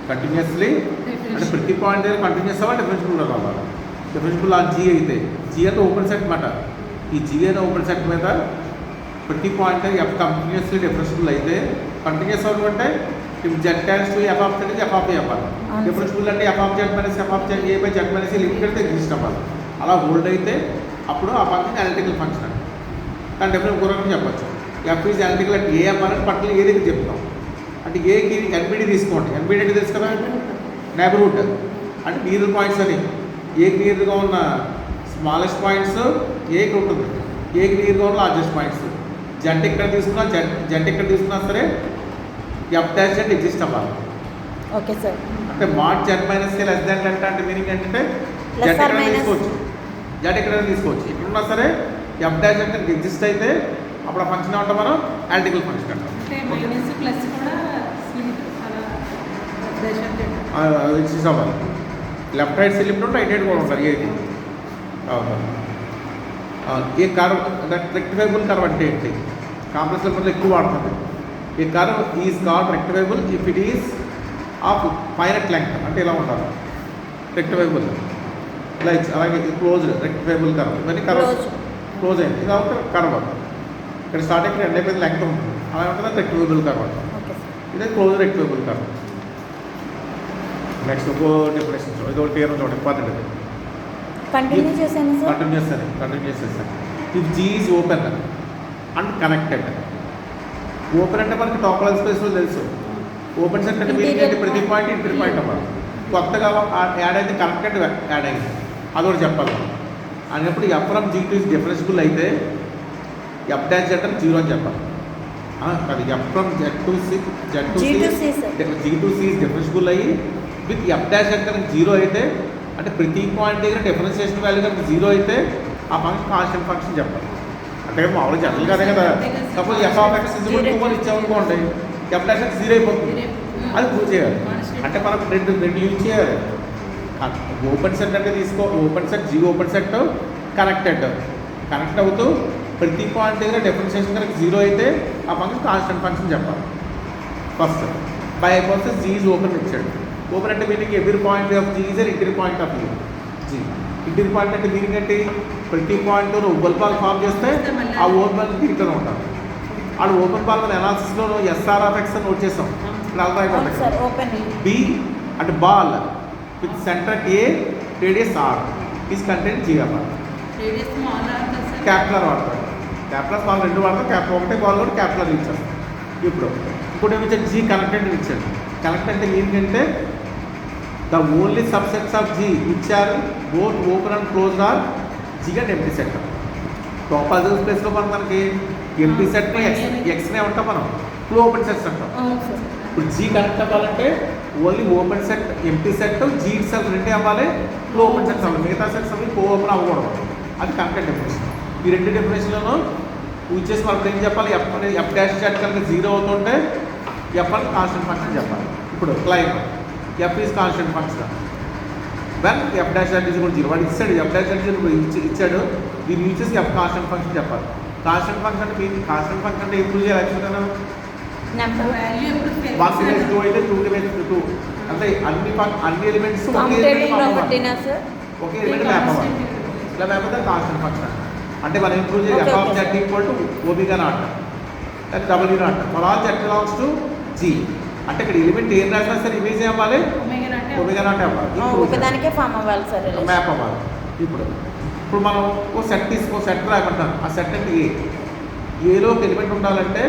Continuously అంటే ప్రతి point దగ్గర కంటిన్యూస్ అవ్వాలి, డిఫరెన్షియబుల్ కావాలి. డిఫరెన్షియబుల్ ఆ జీ అయితే, జీ అంటే ఓపెన్ సెట్ అన్నమాట. ఈ జీ అనే ఓపెన్ సెట్ మీద ప్రతి పాయింట్ ఎఫ్ కంటిన్యూస్లీ డిఫరెన్షియబుల్ అయితే, కంటిన్యూస్ అవ్వాలంటే ఇప్పుడు Z tends to F of Z F of A అవ్వాలి. డిఫరెన్షియబుల్ అంటే F of Z minus F of Z A by Z minus limit అయితే ఎగ్జిస్ట్ అవ్వాలి. అలా హోల్డ్ అయితే అప్పుడు ఆ ఫంక్షన్ అనలిటికల్ ఫంక్షన్ అండి. కానీ డిఫరెంట్ గురించి చెప్పచ్చు. ఎఫ్ ఈజ్ అనలిటికల్ అంటే ఏ అవ్వాలంటే పర్టికులర్ ఏ దగ్గర చెప్తాం. అంటే ఏకి ఎన్బిడి తీసుకోండి. ఎన్బిడి అంటే తెలుసు కదా, నైబర్హుడ్ అంటే నియర్ పాయింట్స్ అని. ఏకి నియర్గా ఉన్న స్మాలెస్ట్ పాయింట్స్ ఏకి ఉంటుంది, ఏకి నియర్గా ఉన్న లార్జెస్ట్ పాయింట్స్. జెడ్ ఇక్కడ తీసుకున్నా జెడ్ ఇక్కడ తీసుకున్నా సరే ఎఫ్ డాష్ అంటే ఎగ్జిస్ట్ అవ్వాలి. Okay sir. అంటే మాడ్ జెడ్ మైనస్ కే లెస్ దాన్ అంటే మీనింగ్ ఏంటంటే జెడ్ ఇక్కడ తీసుకోవచ్చు, జెడ్ ఇక్కడ తీసుకోవచ్చు. ఇక్కడ ఉన్నా సరే ఎఫ్ డాష్ అంటే ఎగ్జిస్ట్ అయితే అప్పుడు ఆ ఫంక్షన్ ఏమంటాం మనం, అనలిటికల్ ఫంక్షన్ అంటాం. ఎగ్జిస్ట్ అవ్వాలి. లెఫ్ట్ రైట్ లిమిట్ ఉంటే రైట్ హైడ్ కూడా ఉంటారు. ఏది ఏ కర్వ్ రెక్టిఫైబుల్ కర్వ్ అంటే ఏంటి, కాంప్లెక్స్ లెవెల్లో ఎక్కువ వాడుతుంది. ఈ curve is called rectifiable if it is of finite length. అంటే ఇలా ఉంటారు రెక్టిఫైబుల్. లైక్ అలాగే క్లోజ్డ్ రెక్టిఫైబుల్ కర్వ్. ఇవన్నీ కర్వ్ క్లోజ్ అయింది. ఇది అవుతుంది కర్వ్. ఇక్కడ స్టార్టింగ్ ఎండ్ అయిపోయింది లెంగ్త్ ఉంటుంది, అలా ఉంటుంది రెక్టిఫైబుల్ కర్వ్ అంటాం. ఇదే క్లోజ్ రెక్టిఫైబుల్ కర్వ్. నెక్స్ట్ ఇంకో డెఫినేషన్ ఇది ఒకటి క్లియర్ చూడండి, ఇంపార్టెంట్. ఇది కంటిన్యూస్ చేశాను. If G is open and connected. Open అంటే మనకి టోపోలాజికల్ స్పేస్లో తెలుసు. ఓపెన్ సెట్ అంటే మీనింగ్ అంటే ప్రతి పాయింట్ ఇంటర్ పాయింట్ అవ్వాలి. కొత్తగా యాడ్ అయితే కనెక్టెడ్ యాడ్ అయింది, అది కూడా చెప్పాలి. అన్నప్పుడు F from G to differentiable అయితే ఎఫ్ డాష్ జెడ్ అని 0 అని చెప్పాలి. అది F from Z to C G to C differentiable అయ్యి విత్ ఎఫ్ డాష్ జెడ్ కనుక 0 అయితే, అంటే ప్రతి పాయింట్ దగ్గర డిఫరెన్షియేషన్ వాల్యూ కనుక 0 అయితే ఆ ఫంక్షన్ కాన్స్టెంట్ ఫంక్షన్ చెప్పాలి. అంటే మామూలుగా జనరల్ కాదే కదా. Suppose F of X is equal to 2 ఇచ్చామనుకోండి, ఎఫ్ డాష్ ఎక్స్ 0 అయిపోతుంది. అది ప్రూవ్ చేయాలి. అంటే మనం రెండు యూజ్ చేయాలి. ఓపెన్ సెట్ అంటే open set G open set connect అవుతూ ప్రతి పాయింట్ దగ్గర డిఫరెన్షియేషన్ కనుక 0 అయితే ఆ ఫంక్షన్ కాన్స్టెంట్ ఫంక్షన్ చెప్పాలి. First by process G is open ఇచ్చాడు. ఓపెన్ అంటే meaning every point of G is inter point of U. G inter point అంటే మీనింగ్ ఏంటి, ప్రతి పాయింట్ ఓపెన్ బాల్ ఫామ్ చేస్తే ఆ ఓపెన్ బాల్ ఇంటర్ ఉంటారు. ఆ ఓపెన్ బాల్ అనాలిసిస్లో ఎస్ఆర్ ఆఫ్ ఎక్స్ అని నోట్ చేస్తాం. బి అంటే ball with centre A radius R is content G అన్నమాట. క్యాప్లర్ వాడతారు, క్యాప్లర్ బాల్ 2 వాడతాం. ఒకటే బాల్ కూడా క్యాప్లర్ ఇచ్చారు. ఇప్పుడు ఏమి ఇచ్చాడు, జీ కనెక్టెడ్ ఇచ్చాడు. కనెక్ట్ అంటే ఏంటంటే the only subsets of G ఇచ్చారు both open and closed are G and empty set. Topological స్పేస్లో మనకి ఎంటీ సెట్ని ఎక్స్నే ఉంటాం, మనం ఫ్లో ఓపెన్ సెట్స్ అంటాం. ఇప్పుడు జీ కనెక్ట్ అవ్వాలంటే only open set empty set G itself రెండే అవ్వాలి, ఫ్లో ఓపెన్ సెట్స్ అవ్వాలి. మిగతా సెట్స్ అవి కో ఓపెన్ అవ్వకూడదు. అది కనెక్టెడ్ డెఫినేషన్. ఈ 2 డెఫినేషన్లను యూజ్ చేసి మనం ఏం చెప్పాలి, ఎఫ్ డాష్ జెడ్ కనుక 0 అవుతుంటే ఎఫ్ అని కాన్స్టెంట్ ఫంక్షన్ చెప్పాలి. ఇప్పుడు claim F is constant function when F dash Z is కూడా 0. వాడు ఇచ్చాడు ఎఫ్ డాష్ జెడ్ ఇచ్చాడు, దీన్ని యూజ్ చేసి ఎఫ్ కాన్స్టెంట్ ఫంక్షన్ చెప్పాలి. కాన్స్టెంట్ ఫంక్షన్ అంటే మీరు కాన్స్టెంట్ ఫంక్షన్ అంటే ఎప్పుడు చేయాలి, యాక్చువల్గా 1/2 అయితే 2/2 అంటే అన్ని ఎలిమెంట్స్ ఒకే ఎలిమెంట్ మ్యాప్ అవ్వాలి. ఇలా మ్యాప్ అయితే కాన్స్టెంట్ ఫంక్షన్. అంటే మనం ఇంప్రూవ్ చేయాలి F of Z equal to omega naught and W naught for all Z belongs to G. అంటే ఇక్కడ ఎలిమెంట్ ఏం రాసినా సరే ఇమేజ్ అవ్వాలి, ఒమేగా నాట్ అవ్వాలి, మ్యాప్ అవ్వాలి. ఇప్పుడు మనం ఓ సెట్ రాయమంటాం. ఆ సెట్ అంటే ఏలో ఒక ఎలిమెంట్ ఉండాలంటే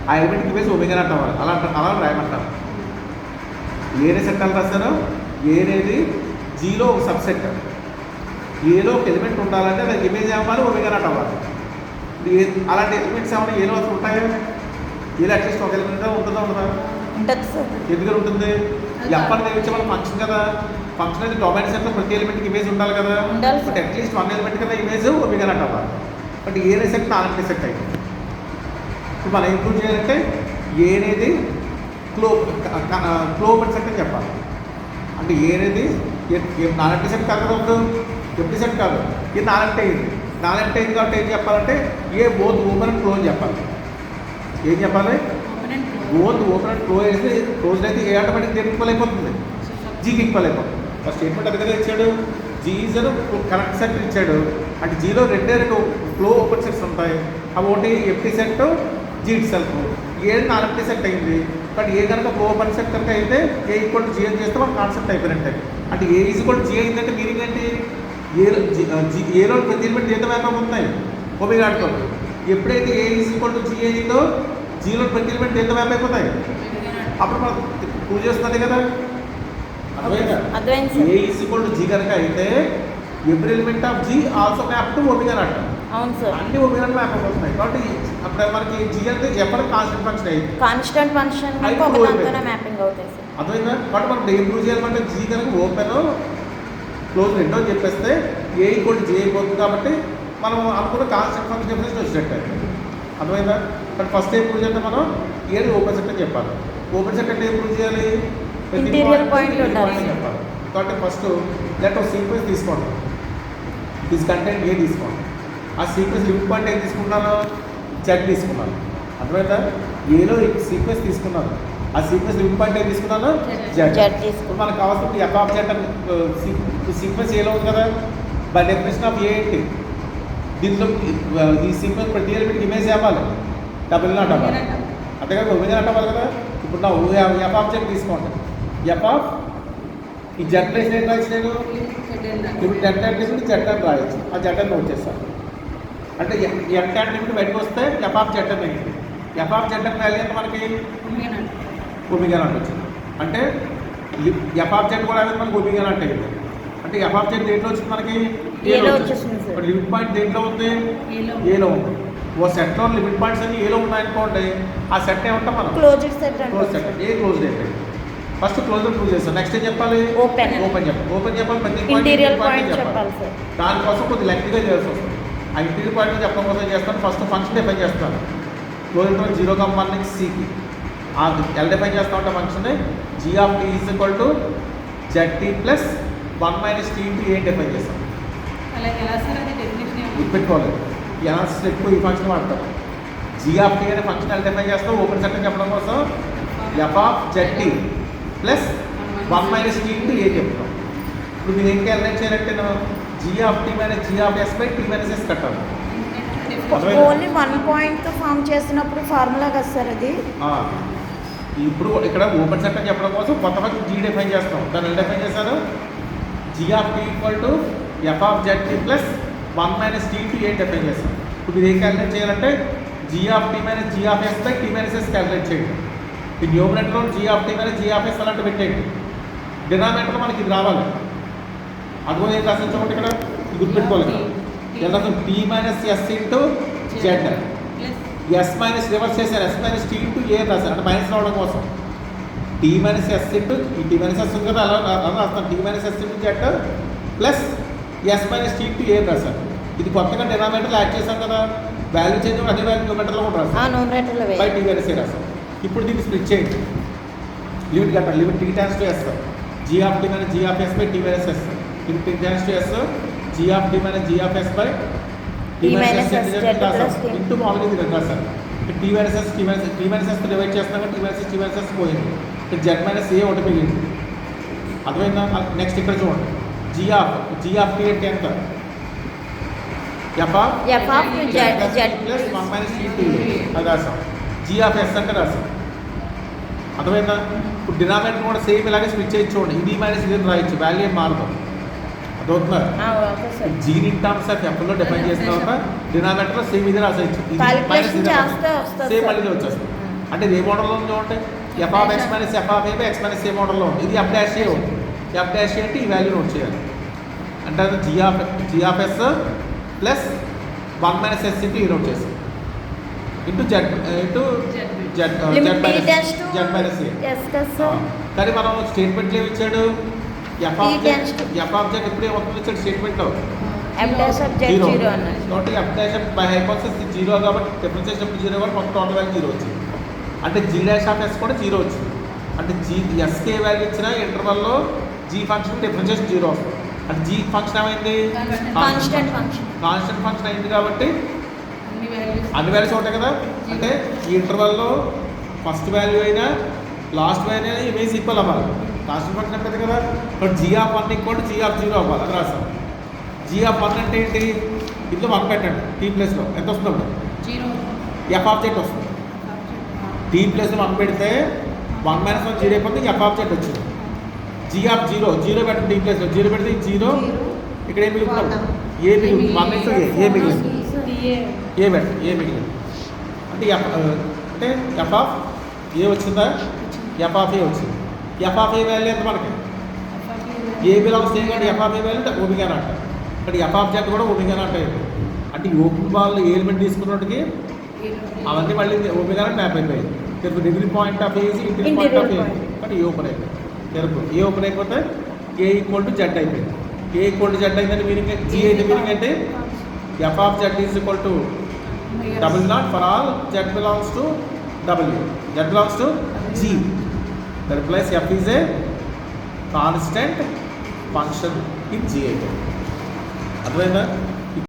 ఆ ఎలిమెంట్ ఇమేజ్ ఒమేగా నాట్ అవ్వాలి. అలా రాయమంటాం. ఏనే సెట్ అని రాస్తారో ఏ అనేది జీలో ఒక సబ్సెట్. ఏలో ఒక ఎలిమెంట్ ఉండాలంటే దానికి ఇమేజ్ అవ్వాలి, ఒమేగా నాట్ అవ్వాలి. అలాంటి ఎలిమెంట్స్ ఏమైనా ఏలో అసలు ఉంటాయా, ఏలో అట్లీస్ట్ ఒక ఎలిమెంట్ ఉంటుందా ఎందుకని ఉంటుంది, ఎప్పటి నుంచి మనం ఫంక్షన్ కదా. ఫంక్షన్ అయితే డొమైన్ సెట్లో ప్రతి ఎలిమెంట్కి ఇమేజ్ ఉండాలి కదా. బట్ అట్లీస్ట్ 1 ఎలిమెంట్ కదా ఇమేజ్ ఒమేగా నాట్ అవ్వాలి. బట్ ఏనే సెట్ 4 సెట్ అయింది. ఇప్పుడు మనం ఇంప్రూవ్ చేయాలంటే ఏ అనేది క్లో ఓపెన్ సెట్ అని చెప్పాలి. అంటే ఏ అనేది 4 సెట్ కాదు కదా, ఎంటీ సెట్ కాదు. ఇది 4 అయింది. 4 అయింది కాబట్టి ఏం చెప్పాలంటే ఏ బోత్ ఓపెన్ అండ్ క్లోజ్ చెప్పాలి. ఏం చెప్పాలి, బోత్ ఓపెన్ అండ్ క్లోజ్ అయితే క్లోజ్ అయితే ఏ ఆటోమేటిక్ దేనికి ఈక్వల్ అయిపోతుంది, జీకి ఈక్వల్ అయిపోతుంది. ఫస్ట్ స్టేట్మెంట్ అది కదా ఇచ్చాడు, జీ ఈజ్ కరెక్ట్ సెట్ ఇచ్చాడు. అంటే జీలో రెండే రెండు ఫ్లో ఓపెన్ సెట్స్ ఉంటాయి. అవి ఒకటి empty set, G itself. A non empty set అయింది, బట్ ఏ కనుక ఫ్లో ఓపెన్ సెట్ కనుక అయితే ఏ ఈక్వల్ టు జీ అని చేస్తే మన కాన్సెప్ట్ అయిపోయినట్టే. అంటే ఏ ఈజ్ ఈక్వల్ టు జీ అయిందంటే మీనింగ్ ఏంటి, ఏలో ప్రతి ఎలిమెంట్ జీతం వ్యాపారం ఉన్నాయి ఒమేగా ఆడుకో. ఎప్పుడైతే ఏ ఈజ్ ఈక్వల్ టు జీ అయిందో జీలో ప్రతి ఎలిమెంట్ జీతం వ్యాప్ అయిపోతాయి. అప్పుడు మనం ప్రూవ్ చేస్తున్నది కదా, అర్థమైందా? A is equal to G కనుక అయితే every element of G also map to omega naught. అవును సార్, అన్ని ఒమేగా మ్యాప్ అవుతున్నాయి. కాబట్టి అప్పుడు మనకి జీ అంటే ఎప్పుడు కాన్స్టెంట్ ఫంక్షన్ అయింది, కాన్స్టెంట్ ఫంక్షన్ మ్యాపింగ్ అవుతాయి సార్. అర్థమైందా? కాబట్టి మనం ఏం ప్రూవ్ చేయాలంటే జీ కనుక ఓపెన్ క్లోజ్ రెండో చెప్పేస్తే ఏ ఈక్వల్ టు జీ అయిపోతుంది. కాబట్టి మనం అనుకున్న కాన్స్టెంట్ ఫంక్షన్ డెఫినేషన్ వచ్చినట్టు. అర్థమైందా? బట్ ఫస్ట్ ఏం ప్రూవ్ చేస్తే మనం ఏది ఓపెన్ సెట్ అని చెప్పాలి. ఓపెన్ సెట్ అంటే ఏం ప్రూవ్ చేయాలి, ఇంటీరియర్ పాయింట్ చెప్పాలి. కాబట్టి ఫస్ట్ లెట్ ఒక సీక్వెన్స్ తీసుకోండి, దిస్ కంటెంట్ ఏ తీసుకోండి. ఆ సీక్వెన్స్ లిమిట్ పాయింట్ ఏం తీసుకున్నాను, జెడ్ తీసుకున్నాను. అర్థమైందా? ఏలో సీక్వెన్స్ తీసుకున్నాను, ఆ సీక్వెన్స్ లిమిట్ పాయింట్ ఏం తీసుకున్నాను, జెడ్. ఇప్పుడు మనకు కావాల్సిన ఎఫ్ ఆఫ్ జెడ్ అని సీక్వెన్స్ ఏలో ఉంది కదా, బై డెఫినేషన్ ఆఫ్ ఏ ఏంటి, దీంట్లో ఈ సీక్వెన్స్ ప్రతి ఎలిమెంట్ ఇమేజ్ అవ్వాలి, డబుల్ నాట్ అవ్వాలి. అంతే కదా, ఒమేగా నాట్ అవ్వాలి కదా. ఇప్పుడు నా ఎఫ్ ఆఫ్ జెడ్ తీసుకోండి. ఎఫ్ ఆఫ్ ఈ జెడ్ ప్లేస్ ఏం రాయొచ్చు నేను, ఇప్పుడు జెడ్ అంటే జెడ్ అని రాయొచ్చు. ఆ జెడ్ అని నోట్ చేస్తాను. అంటే ఎఫ్ ట్యాన్ లిమిట్ బయటకు వస్తే ఎఫ్ ఆఫ్ జెడ్ అని అయింది. ఎఫ్ ఆఫ్ జెడ్ అని వాల్యూ అంటే మనకి ఒమేగా నాట్ వచ్చింది. అంటే ఎఫ్ ఆఫ్ జెడ్ కూడా అనేది మనకి ఒమేగా నాట్ అయింది. అంటే ఎఫ్ ఆఫ్ జెడ్ దేంట్లో వచ్చింది మనకి, ఏలో వచ్చింది. ఇప్పుడు లిమిట్ పాయింట్ దేంట్లో ఉంది, ఏలో ఉంది. ఓ సెట్లో లిమిట్ పాయింట్స్ అన్ని ఏలో ఉన్నాయనుకోండి, ఆ సెట్ ఏమంటాం మనం, closed set. Close set. A close అయితే ఫస్ట్ క్లోజ్ ప్రూవ్ చేస్తాం. నెక్స్ట్ ఏం చెప్పాలి, ఓపెన్. ఓపెన్ చెప్పాలి. ఓపెన్ చెప్పాలి, ప్రతి ఇంటీరియర్ పాయింట్ చెప్పాలి సార్. దానికోసం కొద్ది లెక్కగా చేయాల్సి వస్తుంది. ఆ ఇంటీరియర్ పాయింట్ చెప్పడం కోసం చేస్తాను. ఫస్ట్ ఫంక్షన్ డిఫైన్ చేస్తాను. క్లోజ్ 0,1 నుంచి సికి ఆ ఎల్ డిఫైన్ చేస్తా ఉంటే function G of T is equal to Z plus 1 - T into A define చేస్తాం. గుర్తుపెట్టుకోవాలి, ఈ అనాలిసిస్ ఎక్కువ ఈ ఫంక్షన్ వాడతాం. జీ ఆఫ్ టీ అనే ఫంక్షన్ ఎల్ డిఫైన్ చేస్తాం ఓపెన్ సెట్ చెప్పడం కోసం. F of Z T plus 1 - T into A చెప్తాం. ఇప్పుడు మీరు ఇంకా ఎలా చేయాలంటే G of T minus G of S by T minus S కట్టాలి. ఓన్లీ 1 పాయింట్ ఫామ్ చేసినప్పుడు ఫార్ములా కదా సార్ అది. ఇప్పుడు ఇక్కడ ఓపెన్ సెట్ అని చెప్పడం కోసం కొత్త ఫంక్షన్ జీ డిఫైన్ చేస్తాం. దాన్ని ఎలా డిఫైన్ చేశారు, G of T equal to F of Z T plus 1 - T into A define చేస్తాం. ఇప్పుడు మీరు ఏం క్యాలిక్యులేట్ చేయాలంటే G of T minus G of S by T minus S calculate చేయండి. ఈ న్యూమరేటర్లో G of T minus G of S అలాంటి పెట్టేయండి. డినామినేటర్లో మనకి ఇది రావాలి. అదిగో ఏం రాసి చూడండి, ఇక్కడ గుర్తుపెట్టుకోవాలి. ఎలా T minus S into Z, S minus reverse చేశారు, S minus T into A రాశారు. అంటే మైనస్ రావడం కోసం టీ మైనస్ ఎస్ ఇంటూ ఈ టీ మైనస్ ఎస్ ఉంది కదా, అలా రాస్తాను. T minus S into Z plus S minus T into A రాశారు. ఇది కొత్తగా డినామినేటర్లు యాడ్ చేశాం కదా, వాల్యూ చేంజ్ అదే వాల్యూ న్యూమరేటర్లో కూడా రాస్తాం, బై టీ మైనస్ ఏ రాస్తాం. ఇప్పుడు దీన్ని స్ప్లిట్ చేయండి, లిమిట్ కట్టాలి. Limit T tends to S G of T minus G of S by T minus S. Limit T tends to S G of T minus G of S by T minus S into మామూలుగా ఇది రెండు రాశారు. T minus S T minus S divide చేస్తున్నాక T minus S పోయింది. ఇక్కడ Z minus ఏ ఒకటి మిగిలింది. అర్థమైందా? నెక్స్ట్ ఇక్కడ చూడండి, జీ ఆఫ్ టీ అంటే ఎంత, F of Z plus 1 - T into అది రాసాం. జీ ఆఫ్ ఎస్ అంటే రాసాం. అర్థమైందా? ఇప్పుడు డినామినేటర్ కూడా సేమ్ ఇలాగే స్విచ్ చేసి చూడండి, ఇది మైనస్ ఇది రాయొచ్చు, వాల్యూ ఏం మారదు. అదవుతున్నారు. జీని టర్మ్స్ ఆఫ్ ఎఫ్లో డిఫైన్ చేసిన తర్వాత డినామినేటర్లో సేమ్ ఇది రాసేయచ్చు, సేమ్ మళ్ళీ వచ్చేస్తుంది. అంటే ఇది ఏ మోడల్లో ఉంది చూడండి, f of x minus F of a by x minus a మోడల్లో ఉంది. ఇది ఎఫ్ డాష్ ఏ ఉంది. ఎఫ్ డాష్ ఏ అంటే ఈ వాల్యూ నోట్ చేయాలి. అంటే అది G of S plus 1 - S into ఈ నోట్ చేస్తాం into Z Z minus A. కానీ మనం స్టేట్మెంట్ ఏమి ఇచ్చాడు, ఎఫ్ ఆఫ్ జెడ్ ఇప్పుడు ఏమవుతుంది ఇచ్చాడు స్టేట్మెంట్లో, జీరో. కాబట్టి F dash by hypothesis zero కాబట్టి డిఫరెన్షియేషన్ ఎప్పుడు జీరో కాబట్టి మొత్తం టోటల్ వాల్యూ జీరో వచ్చింది. అంటే జీ డాష్ ఆఫ్ ఎస్ కూడా జీరో వచ్చింది. అంటే జీ ఎస్కే వాల్యూ ఇచ్చిన ఇంటర్వల్లో జీ ఫంక్షన్ డిఫరెన్షియేషన్ జీరో వస్తుంది. అంటే జీ ఫంక్షన్ ఏమైంది, కాన్స్టెంట్ ఫంక్షన్ అయింది. కాబట్టి అన్ని వాల్యూస్ ఉంటాయి కదా. అంటే ఈ ఇంటర్వల్లో ఫస్ట్ వాల్యూ అయినా లాస్ట్ వాల్యూ అయినా ఇమేజ్ ఈక్వల్ అవ్వాలి. కాన్స్టెంట్ ఫంక్షన్ అంటే కదా. But G of 1 equal to G of 0 అవ్వాలి. అది రాస్తాం. జీ ఆఫ్ 1 అంటే ఏంటి? ఇందులో 1 పెట్టండి టీ ప్లేస్లో. ఎంత వస్తుంది అప్పుడు? ఎఫ్ ఆఫ్ జెడ్ వస్తుంది. టీ ప్లేస్లో 1 పెడితే 1 - 1 0 అయిపోతే ఎఫ్ ఆఫ్ జెడ్ వచ్చింది. జీ ఆఫ్ 0 పెట్టండి టీ ప్లేస్లో. 0 పెడితే 0 ఇక్కడ ఏం మిగులుతుంది? ఏ మిగులుతుంది? 1 ఇస్తే ఏ మిగిలింది? ఏ పెట్టండి. ఏ మిగిలింది అంటే అంటే ఎఫ్ ఆఫ్ ఏ వచ్చిందా? ఎఫ్ ఆఫ్ ఏ వచ్చింది. ఎఫ్ ఆఫ్ ఏ వాల్యూ ఎంత మనకి? ఏ బిలాంగ్స్ ఏ కానీ f of a value omega అంట. ఇక్కడ ఎఫ్ ఆఫ్ జెడ్ కూడా ఒమేగా అంటే అంటే ఈ ఓపెన్ బాల్ ఎలిమెంట్ తీసుకున్నట్టుకి అవన్నీ మళ్ళీ ఒమేగా ట్యాప్ అయిపోయాయి. Degree point of a interior point of a కానీ ఏ ఓపెన్ అయిపోయింది. తెలుపు ఏ ఓపెన్ అయిపోతే ఏ ఈక్వల్ టు జెడ్ అయిపోయింది. ఏ ఈక్వల్ టు జెడ్ అయిందంటే మీనింగ్ జీ అయితే మీనింగ్ అంటే F of Z is equal to W0 for all z belongs to W. Z belongs to G. That implies f is a constant function in G. అర్థమైందా?